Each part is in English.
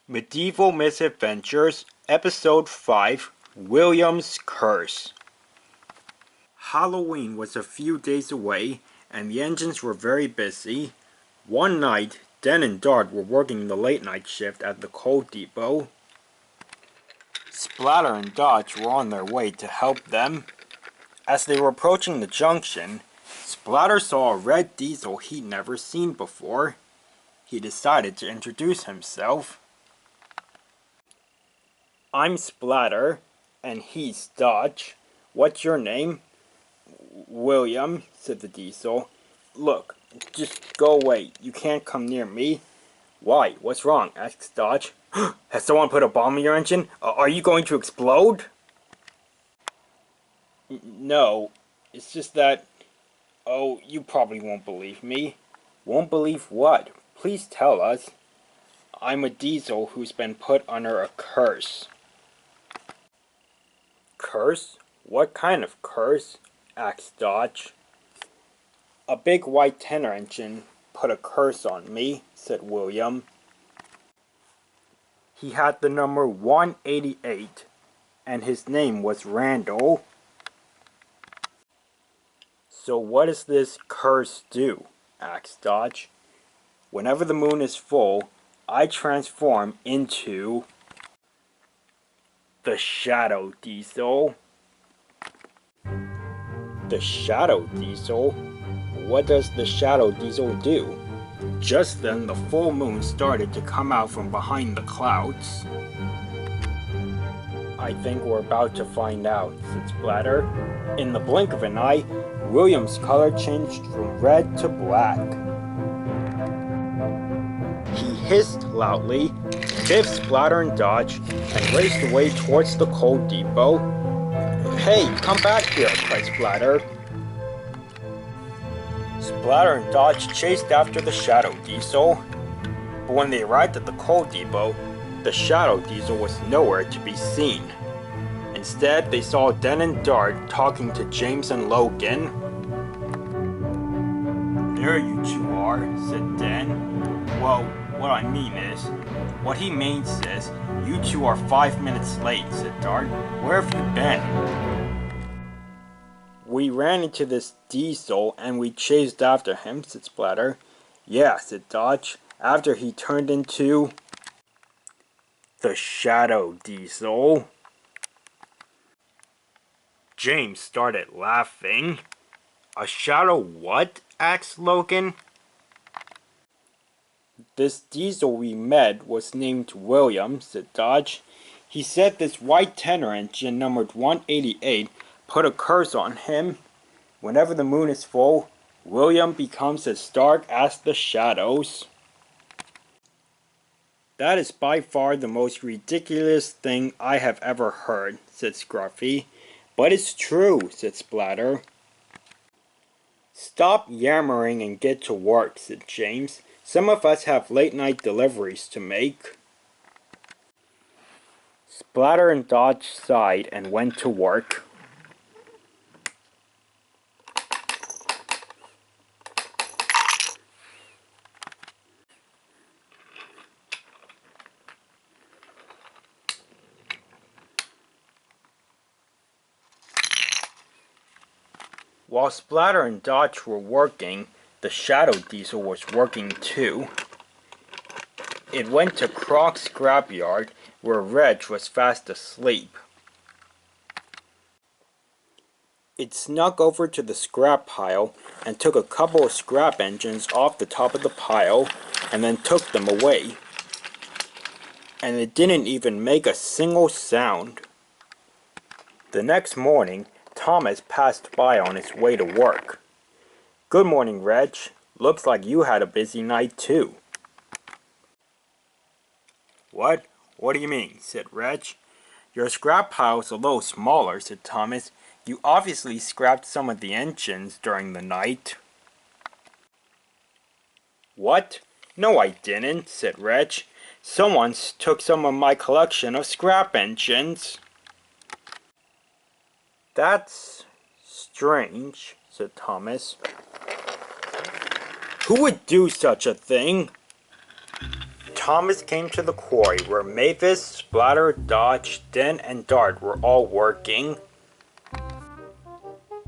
Medieval Misadventures, Episode 5, William's Curse. Halloween was a few days away, and the engines were very busy. One night, Den and Dart were working the late-night shift at the coal depot. Splatter and Dodge were on their way to help them. As they were approaching the junction, Splatter saw a red diesel he'd never seen before. He decided to introduce himself. "I'm Splatter, and he's Dodge. What's your name?" "William," said the diesel. "Look, just go away. You can't come near me." "Why? What's wrong?" asked Dodge. "Has someone put a bomb in your engine? Are you going to explode?" "No, it's just that... Oh, you probably won't believe me." "Won't believe what? Please tell us." "I'm a diesel who's been put under a curse." "Curse? What kind of curse?" asked Dodge. "A big white tenor engine put a curse on me," said William. "He had the number 188, and his name was Randall." "So what does this curse do?" asked Dodge. "Whenever the moon is full, I transform into the Shadow Diesel." "The Shadow Diesel? What does the Shadow Diesel do?" Just then the full moon started to come out from behind the clouds. "I think we're about to find out," said Splatter. In the blink of an eye, William's color changed from red to black. He hissed loudly, biffed Splatter and Dodge, and raced away towards the coal depot. "Hey, come back here!" cried Splatter. Splatter and Dodge chased after the Shadow Diesel. But when they arrived at the coal depot, the Shadow Diesel was nowhere to be seen. Instead, they saw Den and Dart talking to James and Logan. "There you two are," said Den. "Well, what I mean is..." "What he means is, you two are 5 minutes late," said Dart. "Where have you been?" "We ran into this diesel and we chased after him," said Splatter. "Yeah," said Dodge, "after he turned into the Shadow Diesel." James started laughing. "A shadow what?" asked Logan. "This diesel we met was named William," said Dodge. "He said this white tenor engine numbered 188 put a curse on him. Whenever the moon is full, William becomes as dark as the shadows." "That is by far the most ridiculous thing I have ever heard," said Scruffy. "But it's true," said Splatter. "Stop yammering and get to work," said James. "Some of us have late-night deliveries to make." Splatter and Dodge sighed and went to work. While Splatter and Dodge were working, the Shadow Diesel was working too. It went to Croc's scrapyard, where Reg was fast asleep. It snuck over to the scrap pile and took a couple of scrap engines off the top of the pile, and then took them away. And it didn't even make a single sound. The next morning, Thomas passed by on his way to work. "Good morning, Reg. Looks like you had a busy night too." "What? What do you mean?" said Reg. "Your scrap pile's a little smaller," said Thomas. "You obviously scrapped some of the engines during the night." "What? No, I didn't," said Reg. "Someone took some of my collection of scrap engines." "That's strange," said Thomas. "Who would do such a thing?" Thomas came to the quarry where Mavis, Splatter, Dodge, Den, and Dart were all working.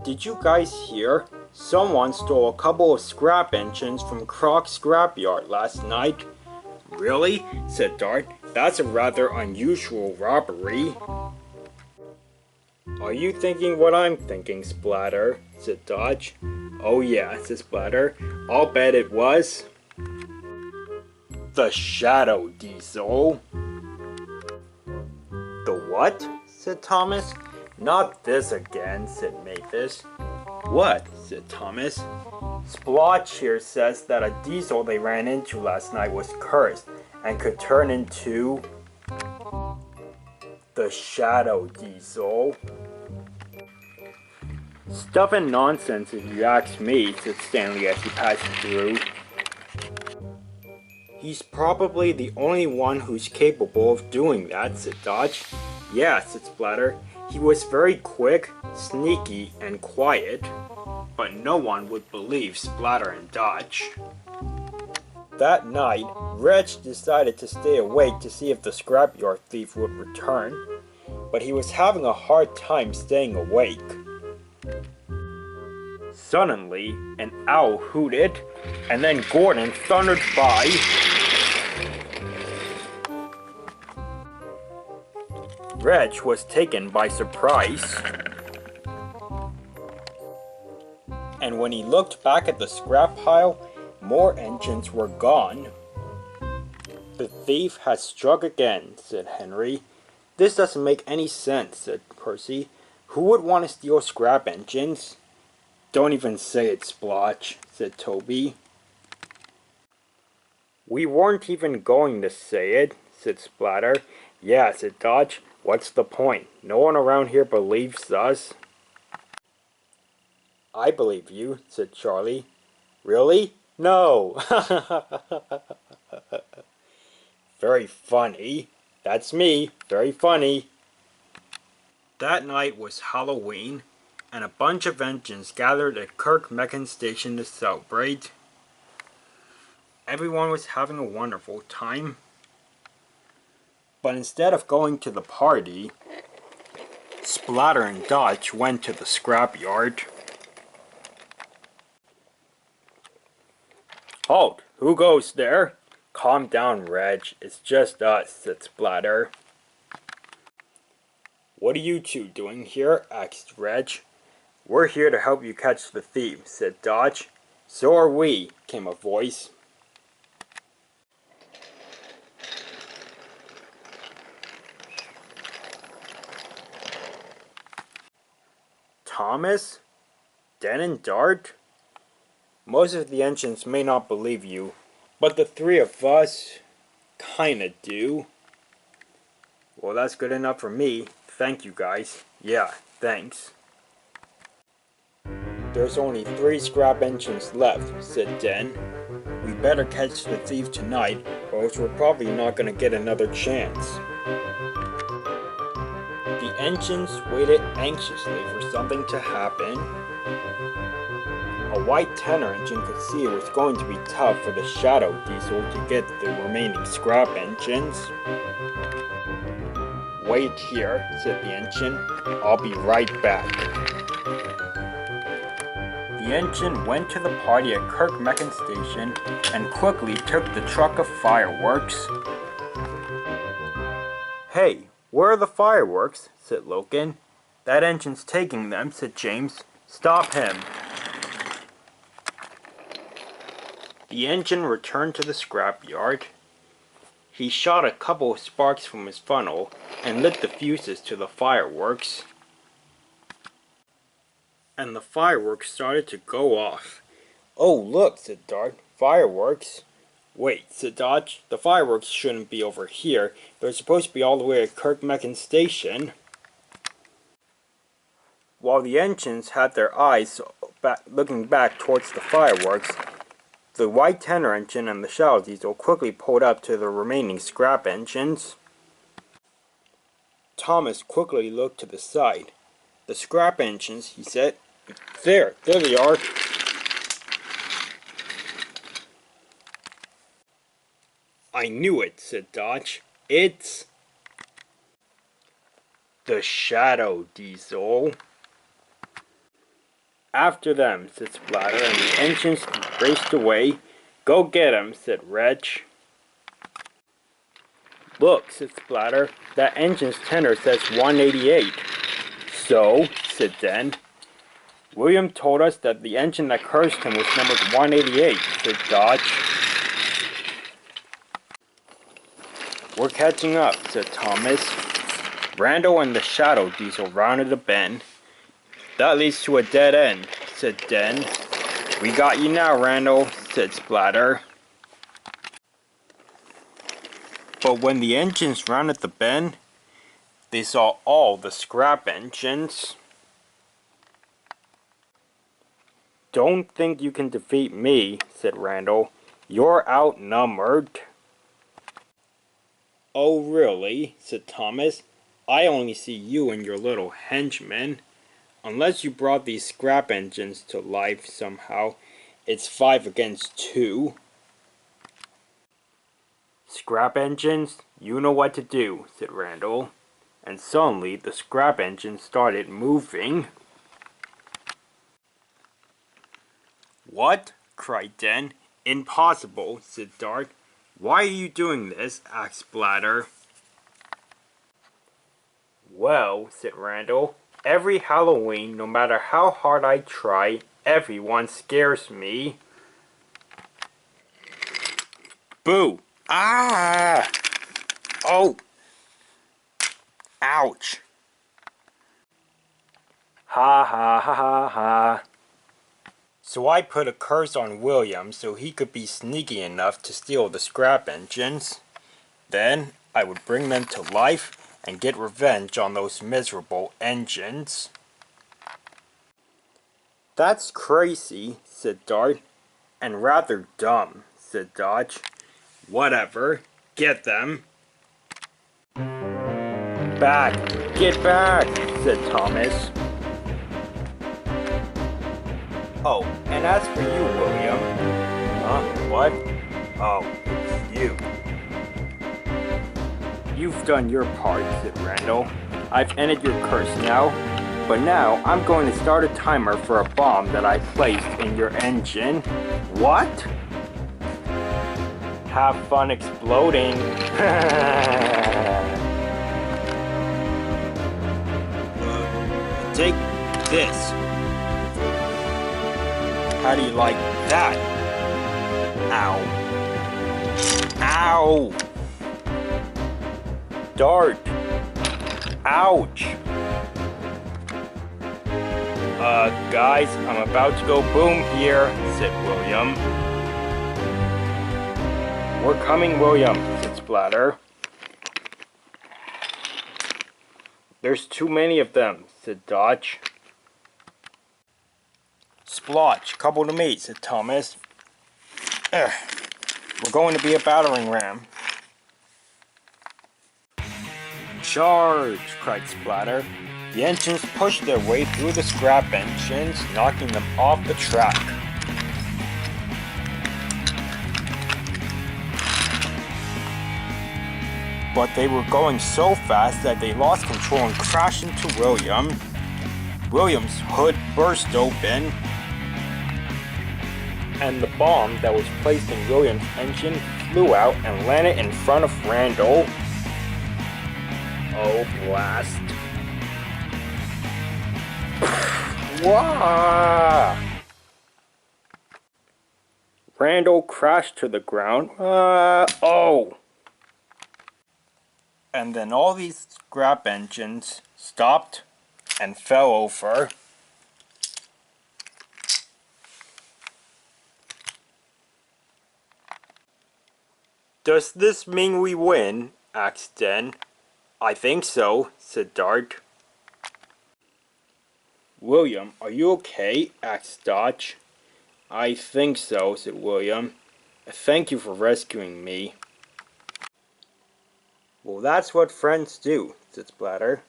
Did you guys hear? Someone stole a couple of scrap engines from Croc's scrapyard last night. Really? Said Dart. That's a rather unusual robbery. Are you thinking what I'm thinking, Splatter? Said Dodge. Oh yeah, said Splatter. I'll bet it was the Shadow Diesel. The what? Said Thomas. Not this again, said Mavis. What? Said Thomas. Splotch here says that a diesel they ran into last night was cursed and could turn into the Shadow Diesel. Stuff and nonsense if you ask me, said Stanley as he passed through. He's probably the only one who's capable of doing that, said Dodge. Yeah, said Splatter. He was very quick, sneaky, and quiet, but no one would believe Splatter and Dodge. That night, Reg decided to stay awake to see if the scrapyard thief would return, but he was having a hard time staying awake. Suddenly, an owl hooted, and then Gordon thundered by. Reg was taken by surprise, and when he looked back at the scrap pile, more engines were gone. The thief has struck again, said Henry. This doesn't make any sense, said Percy. Who would want to steal scrap engines? Don't even say it, Splotch, said Toby. We weren't even going to say it, said Splatter. Yeah, said Dodge. What's the point? No one around here believes us. I believe you, said Charlie. Really? No. Very funny. That's me. Very funny. That night was Halloween, and a bunch of engines gathered at Kirk Mechan Station to celebrate. Everyone was having a wonderful time. But instead of going to the party, Splatter and Dodge went to the scrapyard. Halt! Who goes there? Calm down, Reg. It's just us, said Splatter. What are you two doing here? Asked Reg. We're here to help you catch the thief, said Dodge. So are we, came a voice. Thomas? Den and Dart? Most of the engines may not believe you, but the three of us kinda do. Well, that's good enough for me. Thank you, guys. Yeah, thanks. There's only 3 scrap engines left, said Den. We better catch the thief tonight, or else we're probably not gonna get another chance. The engines waited anxiously for something to happen. A white Tanner engine could see it was going to be tough for the Shadow Diesel to get the remaining scrap engines. Wait here, said the engine. I'll be right back. The engine went to the party at Kirk Mechan Station and quickly took the truck of fireworks. Hey, where are the fireworks? Said Logan. That engine's taking them, said James. Stop him. The engine returned to the scrapyard. He shot a couple of sparks from his funnel and lit the fuses to the fireworks. And the fireworks started to go off. Oh, look, said Dart. Fireworks? Wait, said Dodge. The fireworks shouldn't be over here. They're supposed to be all the way at Kirk Mechan Station. While the engines had their eyes looking back towards the fireworks, the white Tanner engine and the Shadow Diesel quickly pulled up to the remaining scrap engines. Thomas quickly looked to the side. The scrap engines, he said. There they are. I knew it, said Dodge. It's the Shadow Diesel. After them, said Splatter, and the engines raced away. Go get 'em, said Reg. Look, said Splatter, that engine's tender says 188. So, said Den. William told us that the engine that cursed him was numbered 188, said Dodge. We're catching up, said Thomas. Randall and the Shadow Diesel rounded a bend. That leads to a dead end, said Den. We got you now, Randall, said Splatter. But when the engines rounded the bend, they saw all the scrap engines. Don't think you can defeat me, said Randall. You're outnumbered. Oh, really, said Thomas. I only see you and your little henchmen. Unless you brought these scrap engines to life somehow, it's 5 against 2. Scrap engines, you know what to do, said Randall. And suddenly the scrap engine started moving. What? Cried Den. Impossible, said Dart. Why are you doing this? Asked Splatter. Well, said Randall, every Halloween, no matter how hard I try, everyone scares me. Boo! Ah! Oh! Ouch! Ha ha ha ha ha. So I put a curse on William so he could be sneaky enough to steal the scrap engines. Then I would bring them to life and get revenge on those miserable engines. That's crazy, said Dart. And rather dumb, said Dodge. Whatever. Get them. Back! Get back! Said Thomas. Oh, and as for you, William. What? Oh, it's you. You've done your part, said Randall. I've ended your curse now, but now I'm going to start a timer for a bomb that I placed in your engine. What? Have fun exploding. Take this. How do you like that? Ow. Ow! Dart! Ouch! Guys, I'm about to go boom here, said William. We're coming, William, said Splatter. There's too many of them, said Dodge. Splotch, couple to me, said Thomas. We're going to be a battering ram. Charge! Cried Splatter. The engines pushed their way through the scrap engines, knocking them off the track. But they were going so fast that they lost control and crashed into William. William's hood burst open, and the bomb that was placed in William's engine flew out and landed in front of Randall. Oh, blast. Wah! Randall crashed to the ground. Oh! And then all these scrap engines stopped and fell over. Does this mean we win? Asked Den. I think so, said Dart. William, are you okay? Asked Dodge. I think so, said William. Thank you for rescuing me. Well, that's what friends do, said Splatter.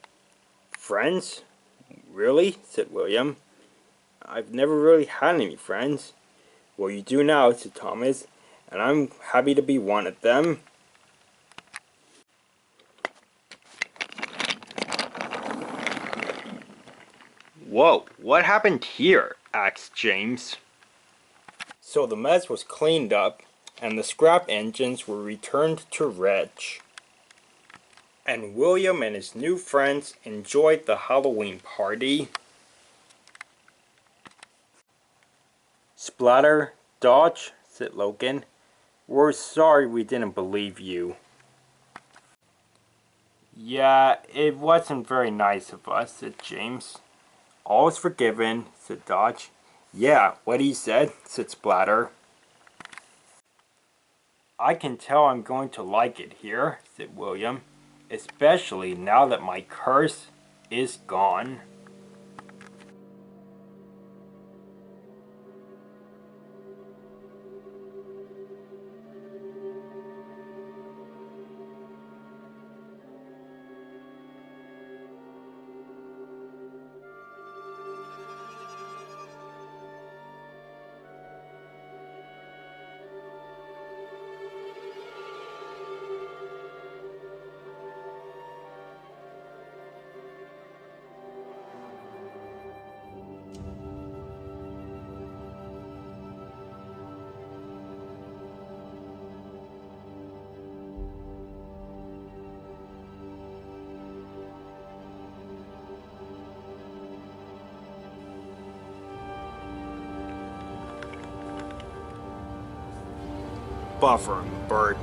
Friends? Really? Said William. I've never really had any friends. Well, you do now, said Thomas, and I'm happy to be one of them. Whoa, what happened here? Asked James. So the mess was cleaned up, and the scrap engines were returned to Reg. And William and his new friends enjoyed the Halloween party. Splatter, Dodge, said Logan. We're sorry we didn't believe you. Yeah, it wasn't very nice of us, said James. All's forgiven, said Dodge. Yeah, what he said, said Splatter. I can tell I'm going to like it here, said William. Especially now that my curse is gone. Buffering Bert.